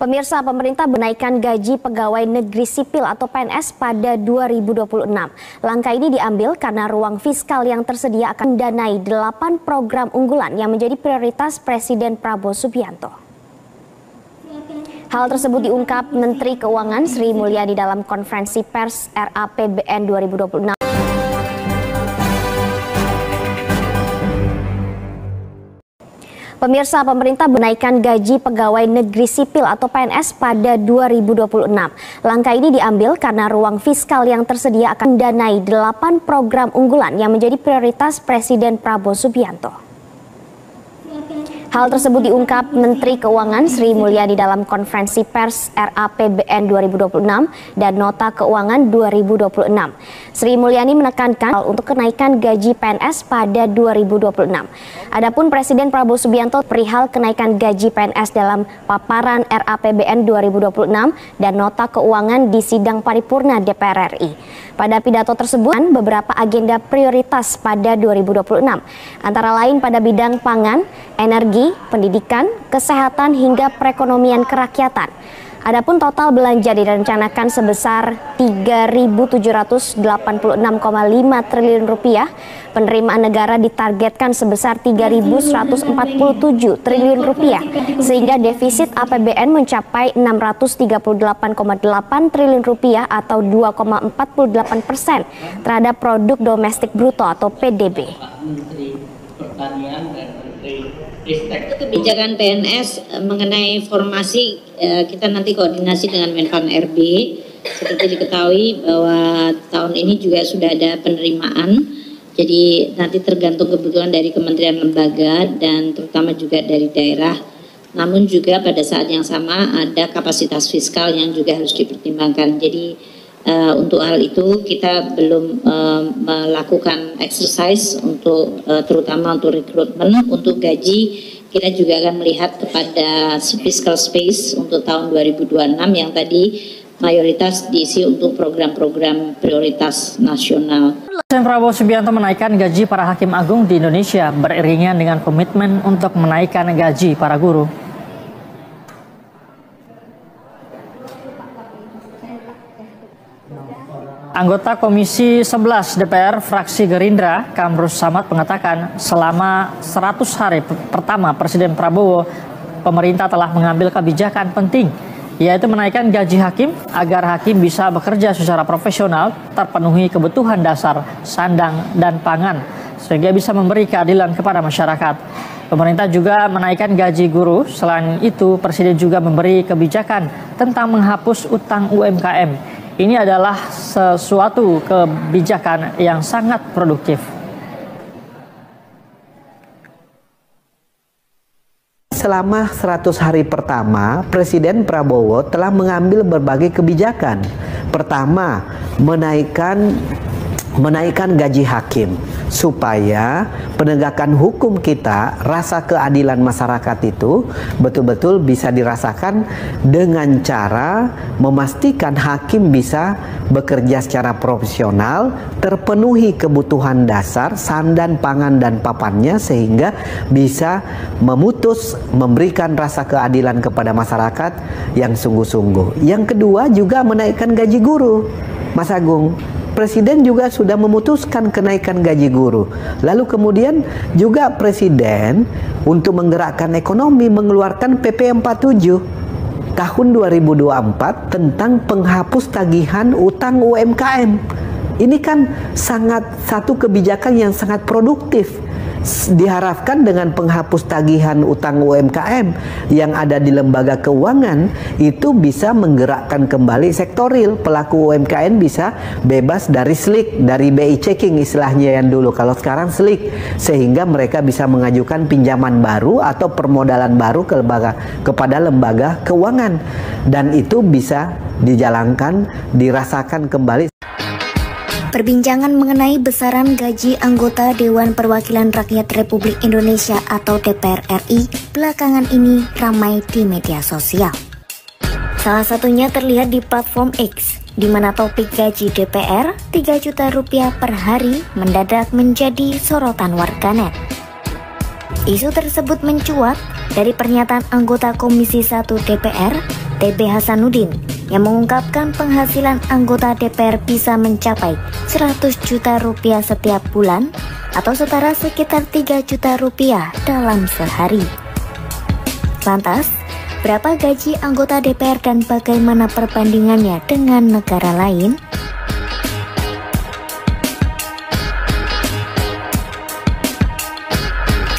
Pemirsa, pemerintah menaikkan gaji pegawai negeri sipil atau PNS pada 2026. Langkah ini diambil karena ruang fiskal yang tersedia akan mendanai 8 program unggulan yang menjadi prioritas Presiden Prabowo Subianto. Hal tersebut diungkap Menteri Keuangan Sri Mulyani dalam konferensi pers RAPBN 2026. Pemirsa, pemerintah menaikkan gaji pegawai negeri sipil atau PNS pada 2026. Langkah ini diambil karena ruang fiskal yang tersedia akan mendanai 8 program unggulan yang menjadi prioritas Presiden Prabowo Subianto. Hal tersebut diungkap Menteri Keuangan Sri Mulyani dalam konferensi pers RAPBN 2026 dan Nota Keuangan 2026. Sri Mulyani menekankan untuk kenaikan gaji PNS pada 2026. Adapun Presiden Prabowo Subianto perihal kenaikan gaji PNS dalam paparan RAPBN 2026 dan Nota Keuangan di sidang paripurna DPR RI. Pada pidato tersebut, beberapa agenda prioritas pada 2026, antara lain pada bidang pangan, energi, pendidikan, kesehatan, hingga perekonomian kerakyatan. Adapun total belanja direncanakan sebesar 3.786,5 triliun rupiah. Penerimaan negara ditargetkan sebesar 3.147 triliun rupiah, sehingga defisit APBN mencapai 638,8 triliun rupiah atau 2,48% terhadap produk domestik bruto atau PDB. Kebijakan PNS mengenai formasi kita nanti koordinasi dengan Menpan RB. Seperti diketahui bahwa tahun ini juga sudah ada penerimaan. Jadi nanti tergantung kebutuhan dari kementerian lembaga dan terutama juga dari daerah. Namun juga pada saat yang sama ada kapasitas fiskal yang juga harus dipertimbangkan. Jadi untuk hal itu kita belum melakukan exercise untuk terutama untuk rekrutmen. Untuk gaji kita juga akan melihat kepada fiscal space untuk tahun 2026 yang tadi mayoritas diisi untuk program-program prioritas nasional. Presiden Prabowo Subianto menaikkan gaji para hakim agung di Indonesia beriringan dengan komitmen untuk menaikkan gaji para guru. Anggota Komisi 11 DPR fraksi Gerindra, Kamrus Samad mengatakan selama 100 hari pertama Presiden Prabowo, pemerintah telah mengambil kebijakan penting, yaitu menaikkan gaji hakim agar hakim bisa bekerja secara profesional, terpenuhi kebutuhan dasar, sandang, dan pangan, sehingga bisa memberi keadilan kepada masyarakat. Pemerintah juga menaikkan gaji guru. Selain itu, Presiden juga memberi kebijakan tentang menghapus utang UMKM. Ini adalah sesuatu kebijakan yang sangat produktif. Selama 100 hari pertama, Presiden Prabowo telah mengambil berbagai kebijakan. Pertama, menaikkan gaji hakim supaya penegakan hukum kita, rasa keadilan masyarakat itu betul-betul bisa dirasakan dengan cara memastikan hakim bisa bekerja secara profesional, terpenuhi kebutuhan dasar, sandang, pangan, dan papannya, sehingga bisa memberikan rasa keadilan kepada masyarakat yang sungguh-sungguh. Yang kedua juga menaikkan gaji guru, Mas Agung. Presiden juga sudah memutuskan kenaikan gaji guru. Lalu kemudian juga Presiden untuk menggerakkan ekonomi mengeluarkan PP 47 tahun 2024 tentang penghapus tagihan utang UMKM. Ini kan satu kebijakan yang sangat produktif. Diharapkan dengan penghapus tagihan utang UMKM yang ada di lembaga keuangan itu bisa menggerakkan kembali sektor real. Pelaku UMKM bisa bebas dari SLIK, dari BI checking istilahnya yang dulu, kalau sekarang SLIK, sehingga mereka bisa mengajukan pinjaman baru atau permodalan baru kepada lembaga keuangan, dan itu bisa dijalankan, dirasakan kembali. Perbincangan mengenai besaran gaji anggota Dewan Perwakilan Rakyat Republik Indonesia atau DPR RI belakangan ini ramai di media sosial. Salah satunya terlihat di platform X, di mana topik gaji DPR 3 juta rupiah per hari mendadak menjadi sorotan warganet. Isu tersebut mencuat dari pernyataan anggota Komisi 1 DPR TB Hasanuddin, yang mengungkapkan penghasilan anggota DPR bisa mencapai 100 juta rupiah setiap bulan atau setara sekitar 3 juta rupiah dalam sehari. Lantas, berapa gaji anggota DPR dan bagaimana perbandingannya dengan negara lain?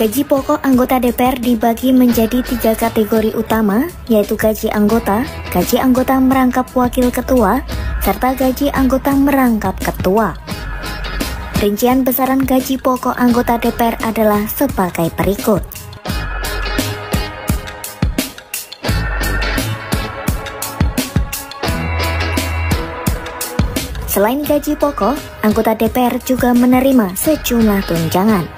Gaji pokok anggota DPR dibagi menjadi 3 kategori utama, yaitu gaji anggota merangkap wakil ketua, serta gaji anggota merangkap ketua. Rincian besaran gaji pokok anggota DPR adalah sebagai berikut. Selain gaji pokok, anggota DPR juga menerima sejumlah tunjangan.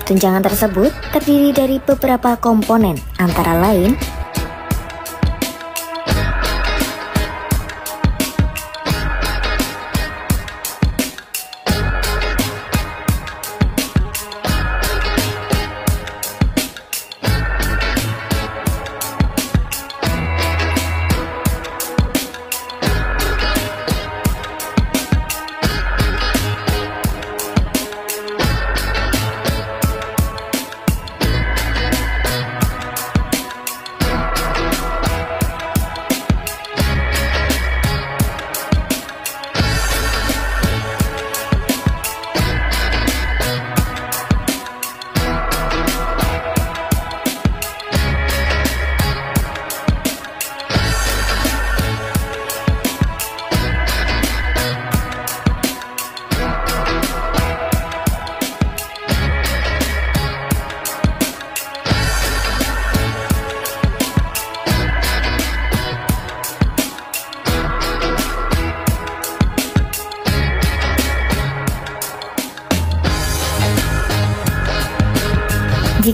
Tunjangan tersebut terdiri dari beberapa komponen, antara lain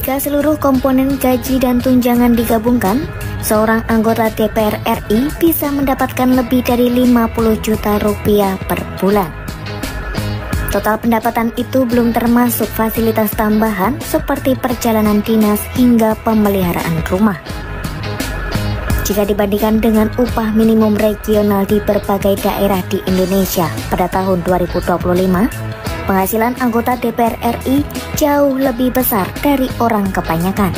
jika seluruh komponen gaji dan tunjangan digabungkan, seorang anggota DPR RI bisa mendapatkan lebih dari 50 juta rupiah per bulan. Total pendapatan itu belum termasuk fasilitas tambahan seperti perjalanan dinas hingga pemeliharaan rumah. Jika dibandingkan dengan upah minimum regional di berbagai daerah di Indonesia pada tahun 2025, penghasilan anggota DPR RI jauh lebih besar dari orang kebanyakan.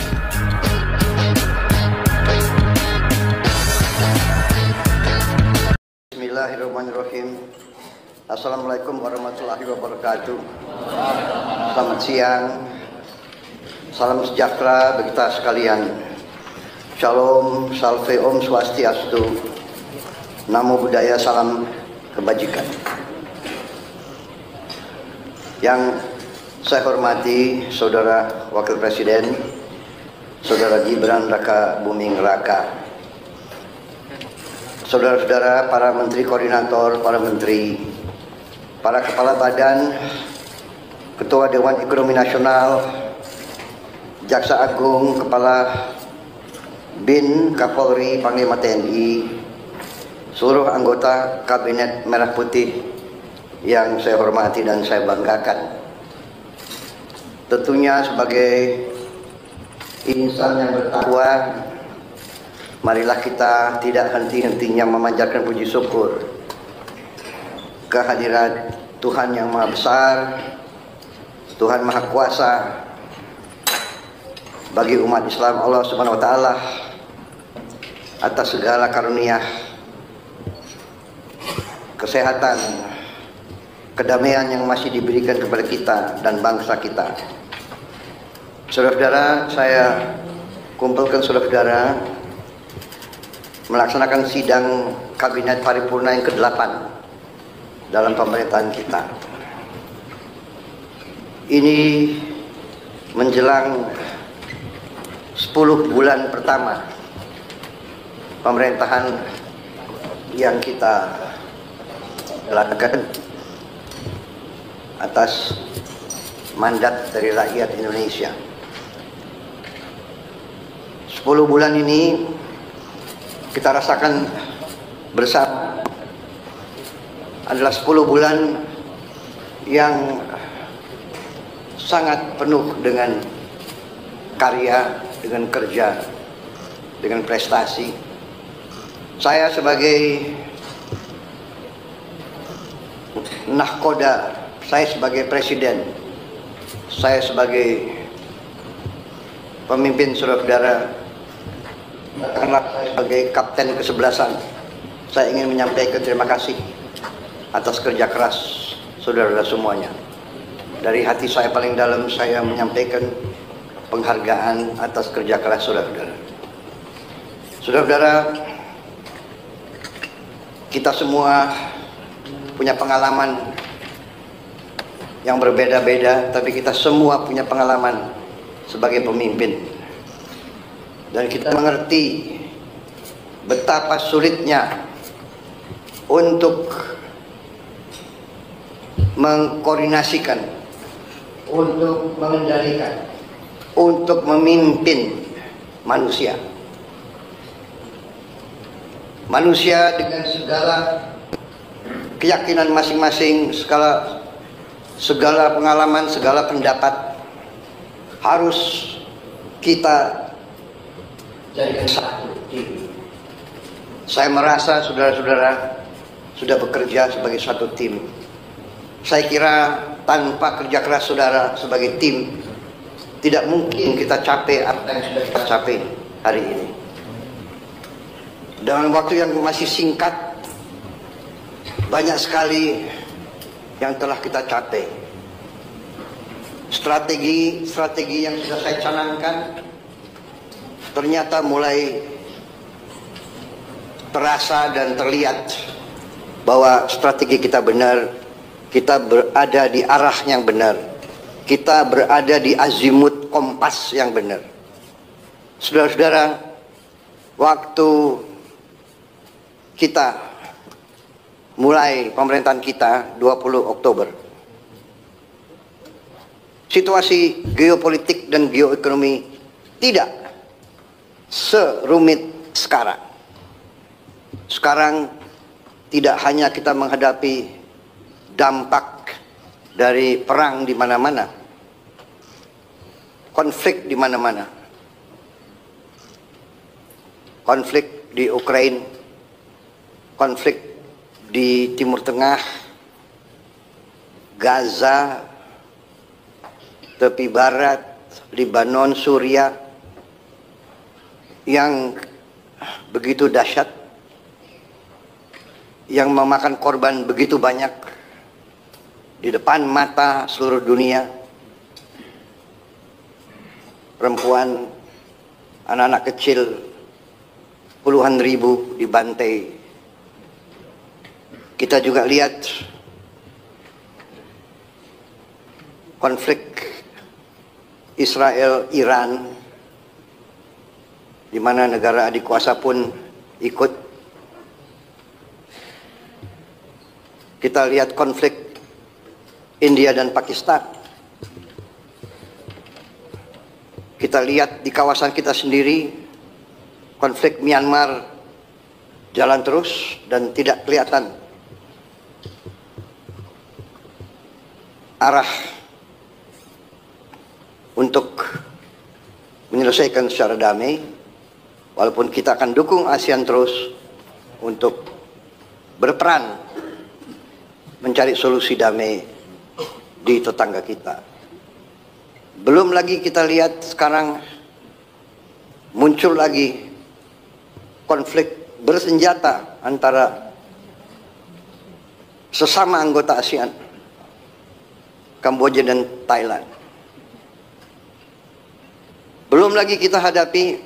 Bismillahirrahmanirrahim. Assalamualaikum warahmatullahi wabarakatuh. Selamat siang. Salam sejahtera bagi kita sekalian. Shalom, salve, om swastiastu. Namo buddhaya, salam kebajikan. Yang saya hormati Saudara Wakil Presiden, Saudara Gibran Raka Buming Raka, saudara-saudara para menteri koordinator, para menteri, para kepala badan, Ketua Dewan Ekonomi Nasional, Jaksa Agung, Kepala BIN, Kapolri, Panglima TNI, seluruh anggota Kabinet Merah Putih yang saya hormati dan saya banggakan. Tentunya sebagai insan yang bertakwa, marilah kita tidak henti-hentinya memanjatkan puji syukur kehadirat Tuhan yang Maha Besar, Tuhan Maha Kuasa, bagi umat Islam Allah Subhanahu wa Ta'ala atas segala karunia kesehatan, kedamaian yang masih diberikan kepada kita dan bangsa kita. Saudara-saudara, saya kumpulkan saudara-saudara melaksanakan sidang Kabinet Paripurna yang ke-8 dalam pemerintahan kita. Ini menjelang 10 bulan pertama pemerintahan yang kita lakukan atas mandat dari rakyat Indonesia. 10 bulan ini kita rasakan bersama adalah 10 bulan yang sangat penuh dengan karya, dengan kerja, dengan prestasi, Saya sebagai nahkoda, saya sebagai presiden, saya sebagai pemimpin saudara-saudara, saya sebagai kapten kesebelasan, saya ingin menyampaikan terima kasih atas kerja keras saudara-saudara semuanya. Dari hati saya paling dalam, saya menyampaikan penghargaan atas kerja keras saudara-saudara. Saudara-saudara, kita semua punya pengalaman yang berbeda-beda, tapi kita semua punya pengalaman sebagai pemimpin. Dan kita mengerti betapa sulitnya untuk mengkoordinasikan, untuk mengendalikan, untuk memimpin manusia. Manusia dengan segala keyakinan masing-masing, segala pengalaman, segala pendapat harus kita jadikan satu tim. Saya merasa saudara-saudara sudah bekerja sebagai satu tim. Saya kira tanpa kerja keras saudara sebagai tim, tidak mungkin kita capai apa yang sudah kita capai hari ini. Dalam waktu yang masih singkat, banyak sekali yang telah kita capai. Strategi yang sudah saya canangkan ternyata mulai terasa dan terlihat bahwa strategi kita benar, kita berada di arah yang benar, kita berada di azimut kompas yang benar. Saudara-saudara, waktu kita mulai pemerintahan kita 20 Oktober, situasi geopolitik dan geoekonomi tidak serumit sekarang. Sekarang tidak hanya kita menghadapi dampak dari perang di mana-mana, konflik di mana-mana, konflik di Ukraina, konflik di Timur Tengah, Gaza, tepi barat, Lebanon, Suriah, yang begitu dahsyat, yang memakan korban begitu banyak di depan mata seluruh dunia. Perempuan, anak-anak kecil, puluhan ribu dibantai. Kita juga lihat konflik Israel-Iran, di mana negara adik kuasa pun ikut. Kita lihat konflik India dan Pakistan. Kita lihat di kawasan kita sendiri, konflik Myanmar jalan terus dan tidak kelihatan arah untuk menyelesaikan secara damai. Walaupun kita akan dukung ASEAN terus untuk berperan mencari solusi damai di tetangga kita. Belum lagi kita lihat sekarang muncul lagi konflik bersenjata antara sesama anggota ASEAN, Kamboja dan Thailand. Belum lagi kita hadapi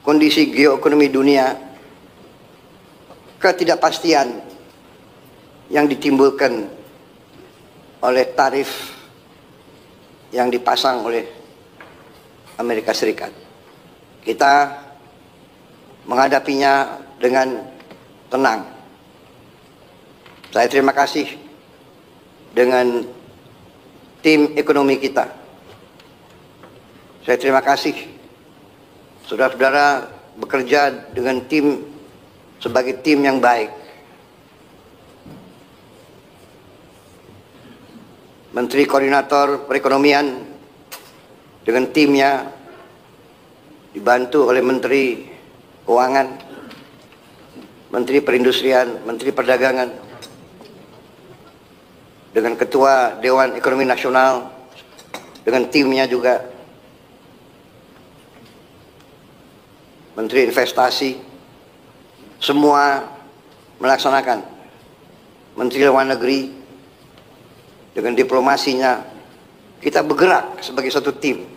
kondisi geoekonomi dunia, ketidakpastian yang ditimbulkan oleh tarif yang dipasang oleh Amerika Serikat. Kita menghadapinya dengan tenang. Saya terima kasih dengan tim ekonomi kita. Saya terima kasih saudara-saudara bekerja dengan tim sebagai tim yang baik. Menteri Koordinator Perekonomian dengan timnya dibantu oleh Menteri Keuangan, Menteri Perindustrian, Menteri Perdagangan, dengan Ketua Dewan Ekonomi Nasional, dengan timnya juga, Menteri Investasi, semua melaksanakan. Menteri Luar Negeri, dengan diplomasinya, kita bergerak sebagai satu tim.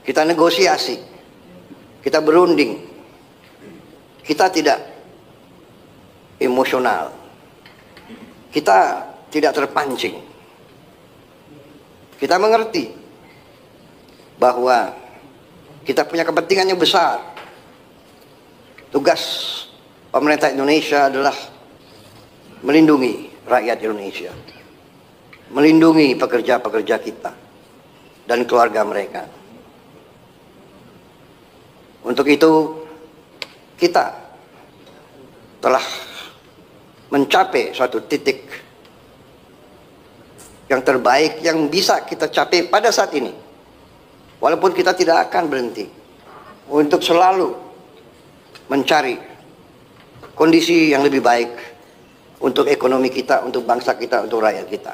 Kita negosiasi, kita berunding, kita tidak emosional, kita tidak terpancing. Kita mengerti bahwa kita punya kepentingan yang besar. Tugas pemerintah Indonesia adalah melindungi rakyat Indonesia, melindungi pekerja-pekerja kita dan keluarga mereka. Untuk itu, kita telah mencapai suatu titik yang terbaik yang bisa kita capai pada saat ini. Walaupun kita tidak akan berhenti untuk selalu mencari kondisi yang lebih baik untuk ekonomi kita, untuk bangsa kita, untuk rakyat kita.